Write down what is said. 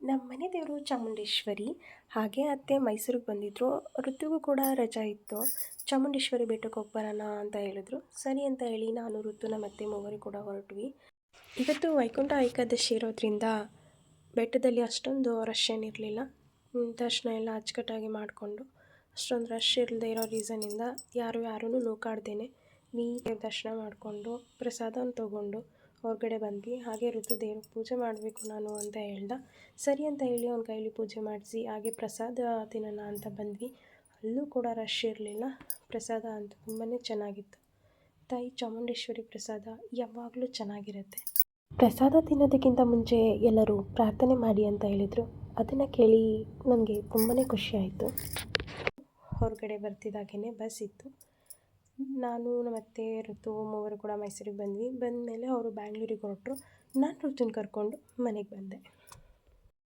ನಮ್ಮ ಮನೆ ದೇವರು ಚಾಮುಂಡೇಶ್ವರಿ. ಹಾಗೆ ಅತ್ತೆ ಮೈಸೂರಿಗೆ ಬಂದಿದ್ದರು. ಋತುಗೂ ಕೂಡ ರಜಾ ಇತ್ತು. ಚಾಮುಂಡೇಶ್ವರಿ ಬೆಟ್ಟಕ್ಕೆ ಹೋಗಿ ಬರೋಣ ಅಂತ ಹೇಳಿದ್ರು. ಸರಿ ಅಂತ ಹೇಳಿ ನಾನು ಋತು ನಮ್ಮ ಅತ್ತೆ ಮೂವರು ಕೂಡ ಹೊರಟ್ವಿ. ಇವತ್ತು ವೈಕುಂಠ ಏಕಾದಶಿ ಇರೋದ್ರಿಂದ ಬೆಟ್ಟದಲ್ಲಿ ಅಷ್ಟೊಂದು ರಶ್ ಏನಿರಲಿಲ್ಲ. ದರ್ಶನ ಎಲ್ಲ ಅಚ್ಚುಕಟ್ಟಾಗಿ ಮಾಡಿಕೊಂಡು ಅಷ್ಟೊಂದು ರಶ್ ಇಲ್ಲದೆ ಇರೋ ರೀಸನಿಂದ ಯಾರೂ ನೂಕಾಡ್ದೇನೆ ನೀಟಾಗಿ ದರ್ಶನ ಮಾಡಿಕೊಂಡು ಪ್ರಸಾದನ ತೊಗೊಂಡು ಹೊರಗಡೆ ಬಂದ್ವಿ. ಹಾಗೆ ಋತು ದೇವ್ರಿಗೆ ಪೂಜೆ ಮಾಡಬೇಕು ನಾನು ಅಂತ ಹೇಳ್ದ. ಸರಿ ಅಂತ ಹೇಳಿ ಅವ್ನ ಕೈಲಿ ಪೂಜೆ ಮಾಡಿಸಿ ಹಾಗೆ ಪ್ರಸಾದ ತಿನ್ನೋಣ ಅಂತ ಬಂದ್ವಿ. ಅಲ್ಲೂ ಕೂಡ ರಶ್ ಇರಲಿಲ್ಲ. ಪ್ರಸಾದ ಅಂತೂ ತುಂಬಾ ಚೆನ್ನಾಗಿತ್ತು. ತಾಯಿ ಚಾಮುಂಡೇಶ್ವರಿ ಪ್ರಸಾದ ಯಾವಾಗಲೂ ಚೆನ್ನಾಗಿರುತ್ತೆ. ಪ್ರಸಾದ ತಿನ್ನೋದಕ್ಕಿಂತ ಮುಂಚೆ ಎಲ್ಲರೂ ಪ್ರಾರ್ಥನೆ ಮಾಡಿ ಅಂತ ಹೇಳಿದರು. ಅದನ್ನು ಕೇಳಿ ನನಗೆ ತುಂಬಾ ಖುಷಿ ಆಯಿತು. ಹೊರಗಡೆ ಬರ್ತಿದ್ದಾಗೇ ಬಸ್ ಇತ್ತು. ನಾನು ನಮ್ಮ ಅತ್ತೆ ಋತು ಮೂವರು ಕೂಡ ಮೈಸೂರಿಗೆ ಬಂದ್ವಿ. ಬಂದಮೇಲೆ ಅವರು ಬ್ಯಾಂಗ್ಳೂರಿಗೆ ಹೊರಟರು. ನಾನು ಋತುನ ಕರ್ಕೊಂಡು ಮನೆಗೆ ಬಂದೆ.